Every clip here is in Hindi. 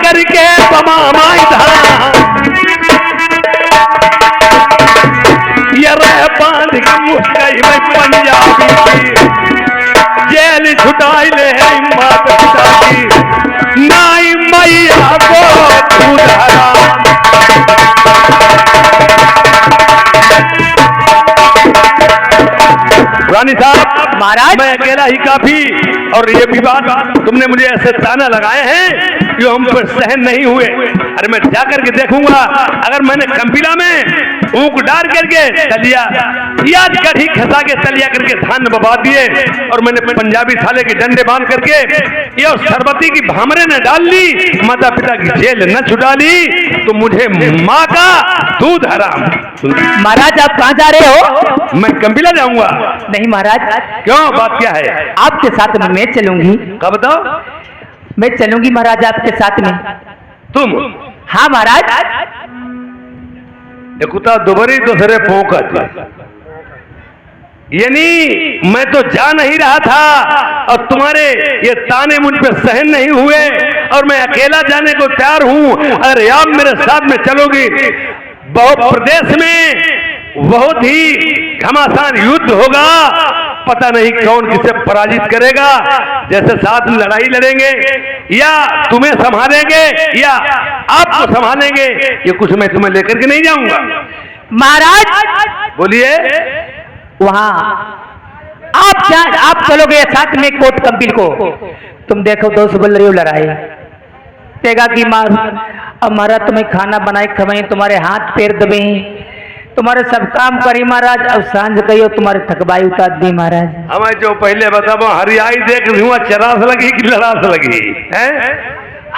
करके बमामाई धाम ये रह बांध के मुस्कई में पंजाबी जेल छुटाई ले मात पिता की नाई मैया को रानी साहब महाराज मैं अकेला ही काफी और ये विवाद तुमने मुझे ऐसे ताना लगाए हैं जो हम पर सहन नहीं हुए। अरे मैं जा करके देखूंगा अगर मैंने कंपीला में ऊँक डाल करके तलिया या कढ़ी खसा के तलिया करके धान बबा दिए और मैंने पंजाबी साले के डंडे बांध करके ये सरबती की भामरे ने डाल ली माता पिता की जेल न छुटा ली तो मुझे माँ का दूध हराम। महाराज आप कहाँ जा रहे हो? मैं कंपीला जाऊंगा। नहीं महाराज। क्यों बात क्या है? आपके साथ में मैं चलूंगी। कब बताओ? मैं चलूंगी महाराज आपके साथ में। तुम? हाँ महाराज। कुत्ता दोबारी दूसरे पोकत यानी मैं तो जा नहीं रहा था और तुम्हारे ये ताने मुझ पे सहन नहीं हुए और मैं अकेला जाने को तैयार हूं। अरे आप मेरे साथ में चलोगी बहुत प्रदेश में बहुत ही घमासान युद्ध होगा पता नहीं कौन किसे पराजित करेगा। जैसे साथ में लड़ाई लड़ेंगे या तुम्हें संभालेंगे या आपको संभालेंगे ये कुछ मैं तुम्हें लेकर के नहीं जाऊंगा। महाराज बोलिए। वहाँ आप चलोगे साथ में कोट कंपील को। तुम देखो दो सुबह लड़ाई तेगा की मार हमारा तुम्हें खाना बनाए खवाई तुम्हारे हाथ पैर दबे तुम्हारे सब काम करी महाराज। अब सांझ कहियो तुम्हारे थकबाई उतार दी महाराज। हमें जो पहले बताओ हरियाई देख रही हूँ चरास लगी कि लड़ास लगी है?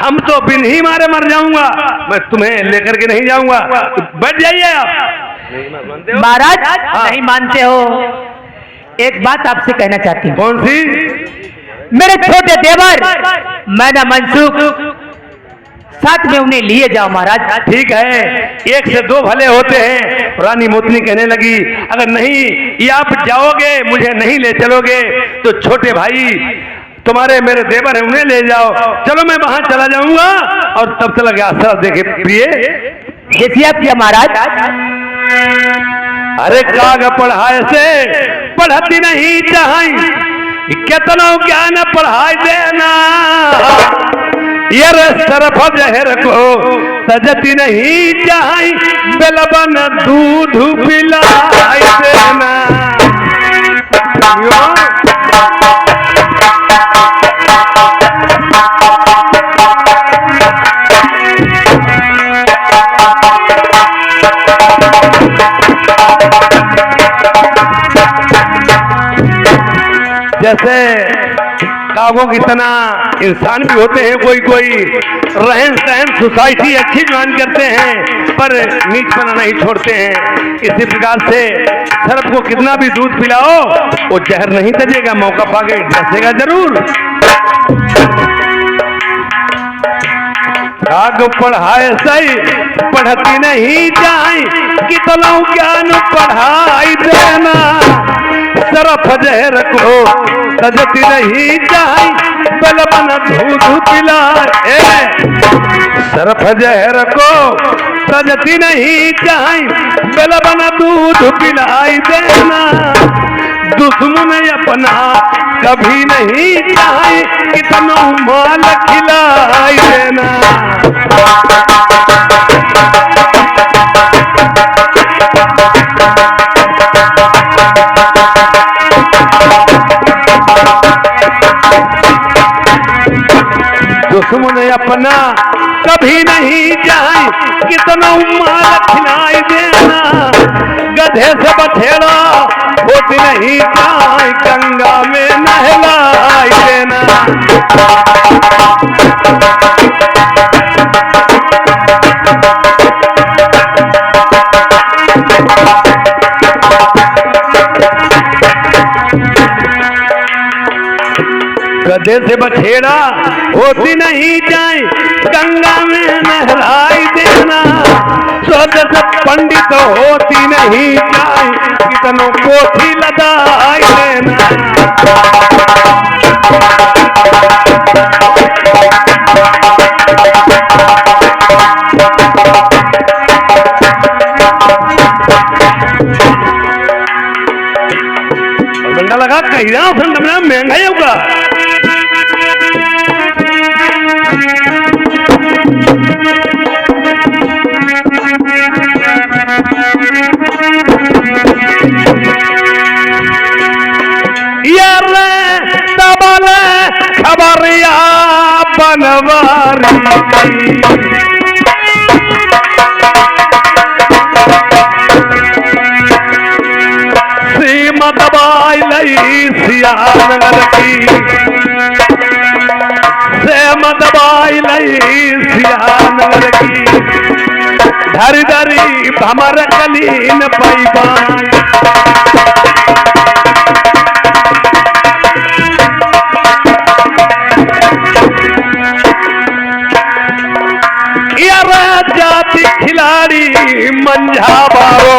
हम तो बिन ही मारे मर जाऊंगा मैं तुम्हें लेकर के नहीं जाऊंगा। बैठ जाइए आप। महाराज नहीं मानते हो? एक बात आपसे कहना चाहती हूँ। कौन सी? मेरे छोटे देवर मैना मनसूख साथ में उन्हें लिए जाओ महाराज। ठीक है एक से दो भले होते हैं। रानी मोतनी कहने लगी अगर नहीं ये आप जाओगे मुझे नहीं ले चलोगे तो छोटे भाई तुम्हारे मेरे देवर है उन्हें ले जाओ। चलो मैं वहां चला जाऊंगा और तब तक लगे आस्था देखे प्रिय जैसी आप किया महाराज। अरे काग पढ़ाए से पढ़ती नहीं चाहे कितना ज्ञान पढ़ाई देना ये सरफ जहर को सजती नहीं चाहे बेलबन दूध पिलाई देना। जैसे कागों की तरह इंसान भी होते हैं कोई कोई रहन सहन सोसाइटी अच्छी ज्वाइन करते हैं पर नीचपना नहीं छोड़ते हैं। इसी प्रकार से सर्प को कितना भी दूध पिलाओ वो जहर नहीं तजेगा मौका पाके डसेगा जरूर। काग पढ़ाए सही पढ़ती नहीं जाए कितना ज्ञान पढ़ाई देना सरफ जहर को सजती नहीं जाए बलबन दूध पिलाए। सरफ जहर को सजती नहीं जाए बलबन दूध पिलाई देना। दुश्मन अपना कभी नहीं चाहे कितना माल खिलाई देना। दुश्मन अपना कभी नहीं जाए कितना माल खिलाई देना। गधे से बछेड़ा होती नहीं जाए गंगा में नहलाई देना। गधे से बछेड़ा होती नहीं जाए गंगा में नहलाई देना। स्वर्ग से पंडित होती नहीं जाए कितनों पोथी लदाई देना। मारी गई। सीमा दबाई लई सियानगर की, सीमा दबाई लई सियानगर की, धरी धरी भमर कलीन पैबाई। जाति खिलाड़ी मंझा बारो,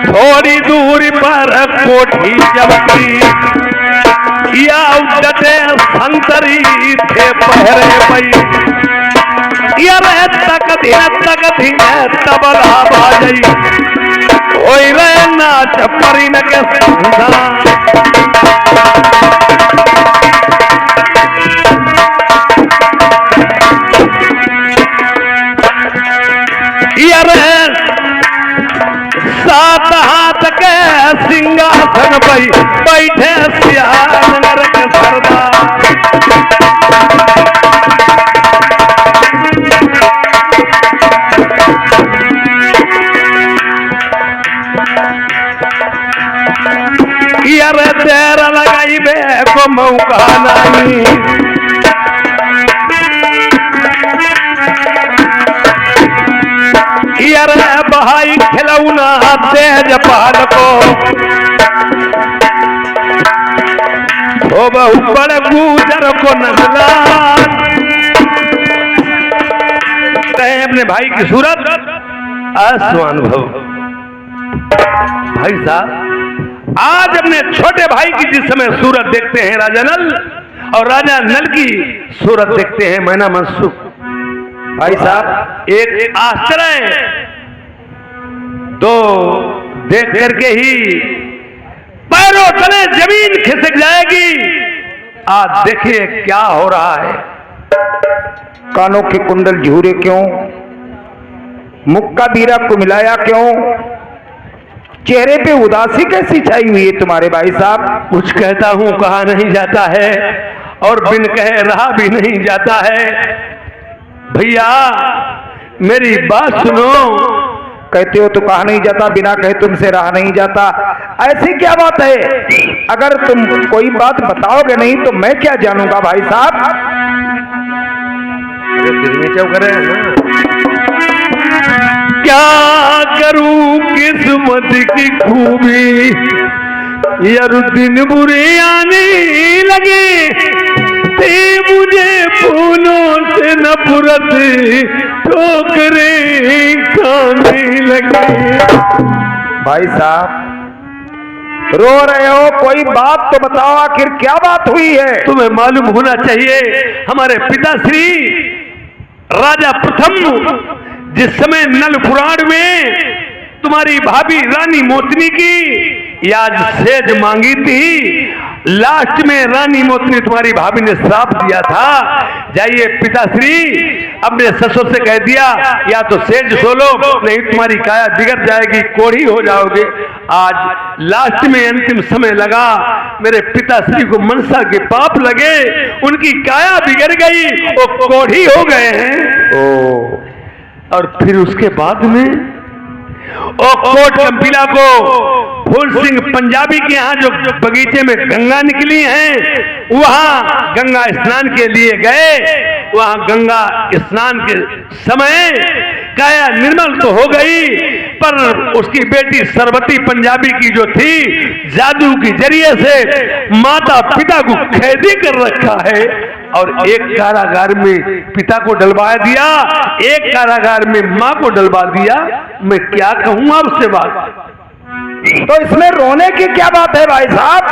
थोड़ी दूरी पर कोठी जबकि या उड्डते संतरी थे पहरे पई। तक दिन तबला बाजई, ओई रे नाच परिन के संधा। सात हाथ के सिंहासन पर बैठे सियानगर के सरदार। देर लगाई बे को मौका नहीं, बहाई खिलौना तेज पाल को, ओ बहु बड़े गुजर को नजला। अपने भाई की सूरत स्वानुभव। भाई साहब आज अपने छोटे भाई की जिस समय सूरत देखते हैं राजा नल, और राजा नल की सूरत देखते हैं मैना मनसुख। भाई साहब एक आश्चर्य तो देख करके ही पैरों तले जमीन खिसक जाएगी। आज देखिए क्या हो रहा है। कानों के कुंडल झूरे क्यों, मुख का बीरा को मिलाया क्यों, चेहरे पे उदासी कैसी छाई हुई है तुम्हारे भाई साहब। कुछ कहता हूं कहा नहीं जाता है, और बिन कहे रहा भी नहीं जाता है। भैया मेरी बात सुनो। कहते हो तो कहा नहीं जाता, बिना कहे तुमसे रहा नहीं जाता। ऐसी क्या बात है? अगर तुम कोई बात बताओगे नहीं तो मैं क्या जानूंगा भाई साहब। क्या करूं किस्मत की खूबी, यार दिन बुरे आने लगे, ते मुझे फूलों से नफरत ठोकरें खाने लगे। भाई साहब रो रहे हो, कोई बात तो बताओ, आखिर क्या बात हुई है? तुम्हें मालूम होना चाहिए हमारे पिताश्री राजा प्रथम जिस समय नल पुराण में तुम्हारी भाभी रानी मोतनी की याद सेज मांगी थी, लास्ट में रानी मोतनी तुम्हारी भाभी ने श्राप दिया था, जाइए पिताश्री अपने ससुर से कह दिया या तो सेज सोलो नहीं तुम्हारी काया बिगड़ जाएगी, कोढ़ी हो जाओगे। आज लास्ट में अंतिम समय लगा, मेरे पिताश्री को मनसा के पाप लगे, उनकी काया बिगड़ गई, वो कोढ़ी हो गए हैं। और फिर उसके बाद में कोट कंपीला को फूल सिंह पंजाबी के यहाँ जो बगीचे में गंगा निकली हैं, वहां गंगा स्नान के लिए गए। वहां गंगा स्नान के समय काया निर्मल तो हो गई, पर उसकी बेटी सरवती पंजाबी की जो थी, जादू के जरिए से माता पिता को कैदी कर रखा है, और एक कारागार में पिता को डलवा दिया, एक कारागार में मां को डलवा दिया। मैं क्या कहूं आपसे बात। तो इसमें रोने की क्या बात है भाई साहब?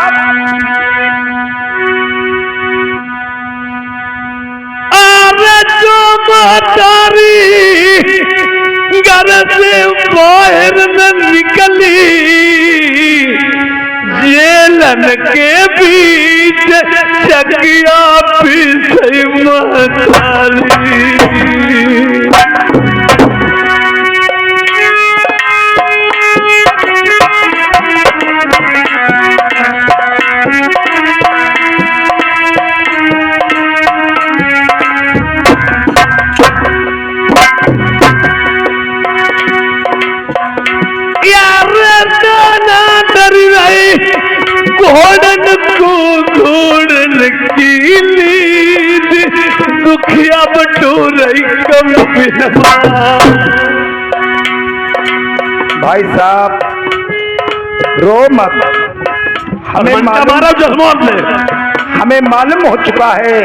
जो मातारी घर से बाहर न निकली, जेलन के बीच चकिया पीछे मातारी। घोड़न को घोड़न की नींद दुखिया बटोरई कम बिनवा। भाई साहब रो मत, हमें मालूम हो चुका है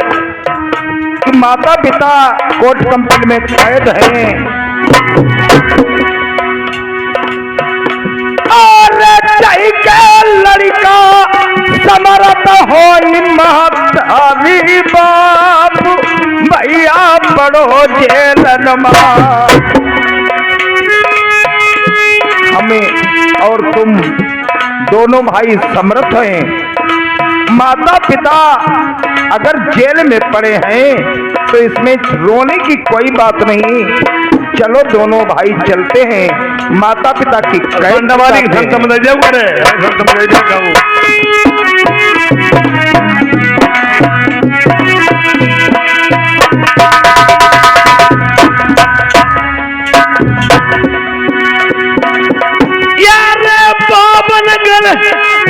कि माता पिता कोर्ट कंपनी में कैद हैं और चाहे के लड़का समरत हो महतारी बाप भैया बड़ो जेलनमा। हमें और तुम दोनों भाई समर्थ हैं, माता पिता अगर जेल में पड़े हैं तो इसमें रोने की कोई बात नहीं। चलो दोनों भाई चलते हैं, माता पिता की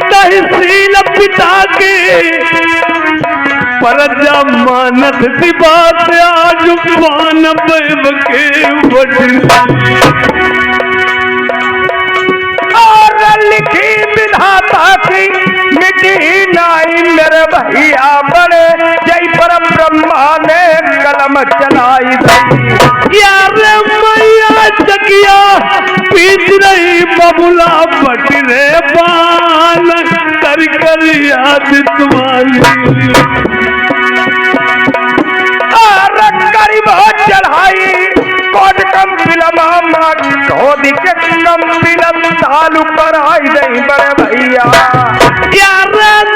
तहसील पिता के पर जमानत की बात आज पान बैब के और लिखी विधाता की मिटी नाई मेरे भैया बड़े जय पर ब्रह्मा ने कलम चलाई। यार मैया जगिया पीछ रही बबुला बट रे बाल कर कर याद तुम्हारी और गरीब चढ़ाई कोट कम फिल्मा खोदी के कम फिल्म चालू पर आई नहीं बड़े भैया। यार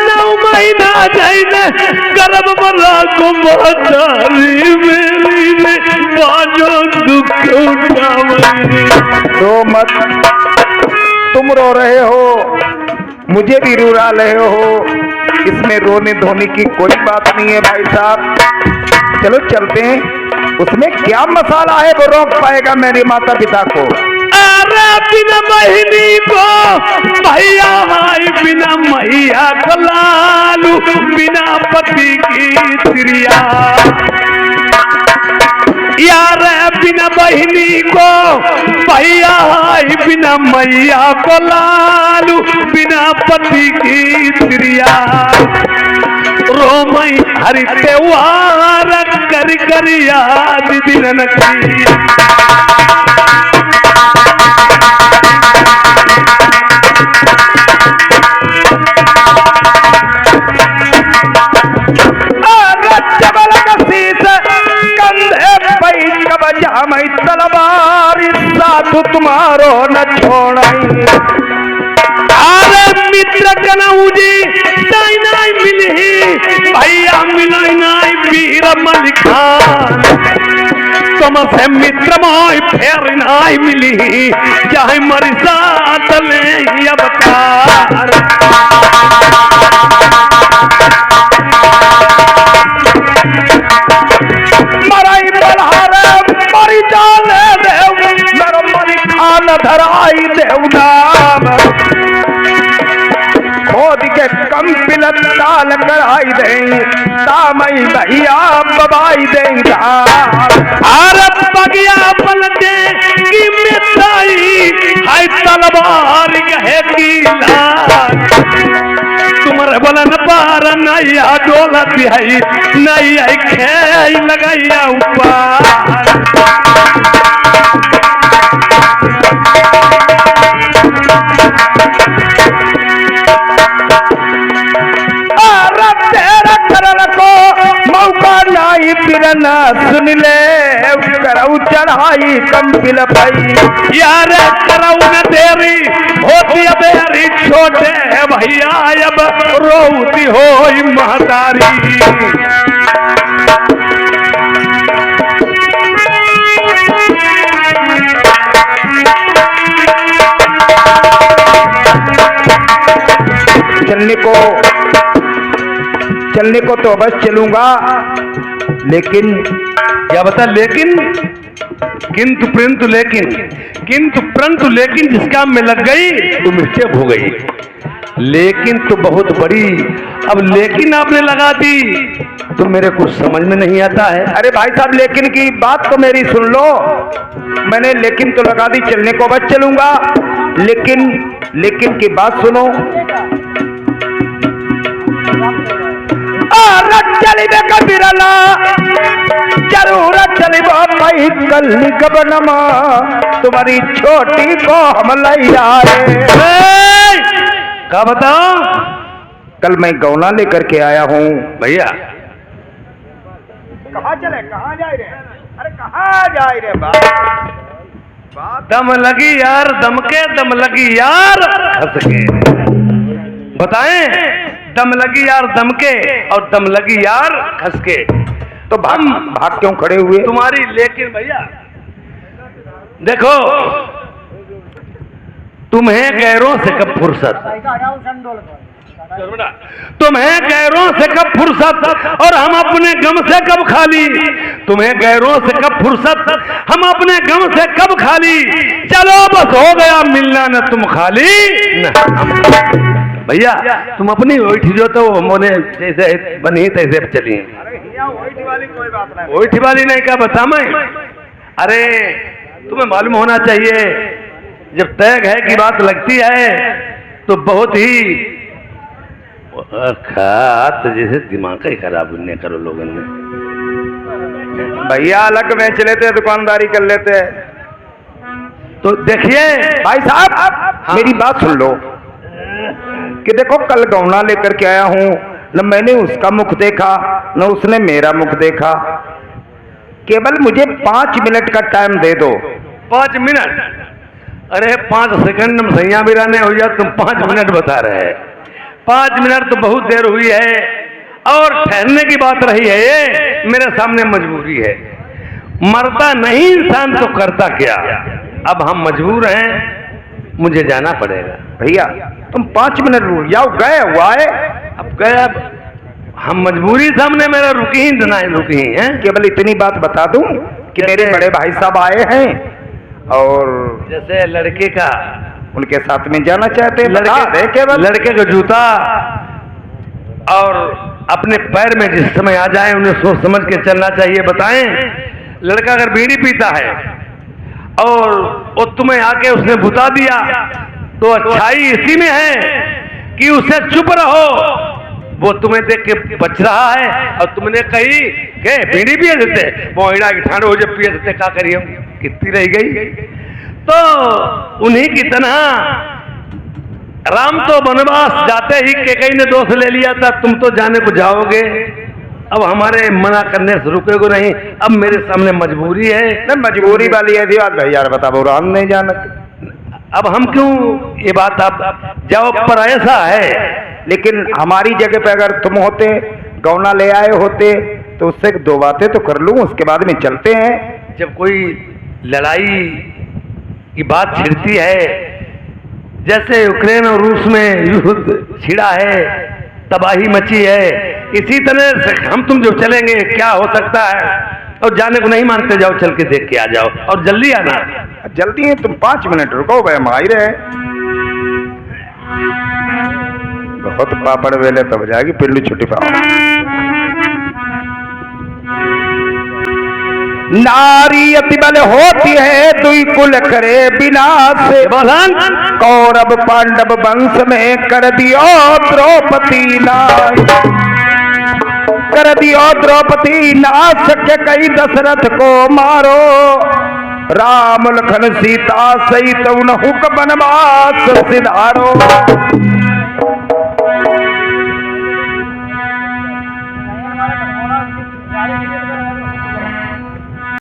9 महीना जाइने गर्भ बला को महतारी मेरी ने बाजो दुख उठावरी। रो मत, तुम रो रहे हो मुझे भी रुला रहे हो, इसमें रोने धोने की कोई बात नहीं है भाई साहब। चलो चलते हैं, उसमें क्या मसाला है वो रोक पाएगा मेरे माता पिता को। अरे बिना बहिनी को भैया भाई बिना मैया को लालू बिना पति की त्रिया। यार बिना बहिनी को भैया भाई बिना मैया को लालू बिना पति की त्रिया। रोमई हरि त्योहार कर कर याद दिनन की। मैं तलवार साधु तुम्हारो न छोड़ाई। अरे मित्र कनाऊ जी नाई नाई मिली भैया मिलाई नाई वीर मलिखान तुमसे मित्र मोय फेर नाई मिली चाहे मरी साथ ले अवतार। मराई बलहारे मरी जाने देव मेरा मलिखान धराई देव नाम। खोद के कम पिलत ताल कराई दे तामई भैया बबाई दे। अरे बगिया पलटे की मिठाई हाय तलवार कहे की लाल तुम्हारे बलन पार नैया डोलत है नैया खेल लगैया ऊपर। मौका नाई पिरना सुन ले करऊ चढ़ाई कम पिल भाई। यार करऊ न तेरी होती बेरी छोटे भैया अब रोती हो महतारी। चलने को तो बस चलूंगा, लेकिन क्या बता लेकिन किंतु परंतु लेकिन जिस काम में लग गई वो मिस्टेक हो गई। लेकिन तो बहुत बड़ी, अब लेकिन आपने लगा दी तो मेरे कुछ समझ में नहीं आता है। अरे भाई साहब, लेकिन की बात तो मेरी सुन लो। मैंने लेकिन तो लगा दी, चलने को बच चलूंगा, लेकिन की बात सुनो। चलिबे कबीरला जरूरत चलिबो भाई कल गबनमा, तुम्हारी छोटी को हम लई आए। क्या बताओ? कल मैं गौना लेकर के आया हूँ। भैया कहाँ चले, कहाँ जाए रे? अरे कहाँ जाए रे बात? दम लगी यार, दम लगी यार हंस के। बताएं, दम लगी यार दम के और दम लगी यार खस के। तो भाग क्यों खड़े हुए? तुम्हारी लेकिन भैया देखो, तुम्हें गैरों से कब फुर्सत, तुम्हें गैरों से कब फुर्सत और हम अपने गम से कब खाली। तुम्हें गैरों से कब फुर्सत, हम अपने गम से कब खाली। चलो बस हो गया मिलना न तुम खाली न। भैया तुम अपनी ओठी जो तो मोने जैसे बनी तैसे चली। ओठी वाली कोई बात नहीं, ओठी वाली नहीं, क्या बता मैं। अरे तुम्हें मालूम होना चाहिए, जब तय है की बात लगती है तो बहुत ही खात जैसे दिमाग का ही खराब नहीं करो लोगों ने। भैया अलग बेच लेते हैं, दुकानदारी कर लेते हैं। तो देखिए भाई साहब, हाँ। मेरी बात सुन लो कि देखो, कल गौना लेकर के आया हूँ, न मैंने उसका मुख देखा न उसने मेरा मुख देखा। केवल मुझे 5 मिनट का टाइम दे दो। 5 मिनट? अरे 5 सेकंड में सैया भी रहने हो जाए, तुम 5 मिनट बता रहे हैं। 5 मिनट तो बहुत देर हुई है और ठहरने की बात रही है। ये मेरे सामने मजबूरी है, मरता नहीं इंसान तो करता क्या। अब हम मजबूर हैं, मुझे जाना पड़ेगा। भैया तुम 5 मिनट रुक जाओ, गए हुआ है। अब गए, अब हम मजबूरी सामने मेरा रुकी ही ना रुकी हैं। केवल इतनी बात बता दूं कि मेरे बड़े भाई साहब आए हैं और जैसे लड़के का उनके साथ में जाना चाहते हैं। केवल लड़के का जूता और अपने पैर में जिस समय आ जाए उन्हें सोच समझ के चलना चाहिए। बताएं, लड़का अगर बीड़ी पीता है और वो तुम्हें आके उसने बुता दिया तो अच्छाई इसी में है कि उसे चुप रहो। वो तुम्हें देख के बच रहा है और तुमने कही के बीड़ी पिए देते, वो इड़ा की ठांड हो जब पिए देते, क्या करिए कितनी रह गई। तो उन्हीं की तरह राम तो वनवास जाते ही केकई ने दोष ले लिया था, तुम तो जाने को जाओगे। अब हमारे मना करने से रुकेगो नहीं, अब मेरे सामने मजबूरी है। न मजबूरी वाली ऐसी बात भैया बताओ, राम नहीं जानते। अब हम क्यों ये बात, आप जाओ पर ऐसा है। लेकिन हमारी जगह पे अगर तुम होते, गौना ले आए होते, तो उससे 2 बातें तो कर लूं, उसके बाद में चलते हैं। जब कोई लड़ाई की बात छिड़ती है, जैसे यूक्रेन और रूस में युद्ध छिड़ा है, तबाही मची है, इसी तरह से हम तुम जो चलेंगे क्या हो सकता है। और जाने को नहीं मानते, जाओ चल के देख के आ जाओ और जल्दी आना। जल्दी है, तुम 5 मिनट रुको भाई, हम आ ही रहे। बहुत पापड़ वेले तब जाएगी पिल्लू छुट्टी पाओ। नारी अति बल होती है, दुई कुल करे विनाश। कौरव पांडव वंश में कर दियो द्रौपदी नाश, कर दियो द्रौपदी नाश के कई दशरथ को मारो। राम लखन सीता सहित उनहु का वनवास सिधारो।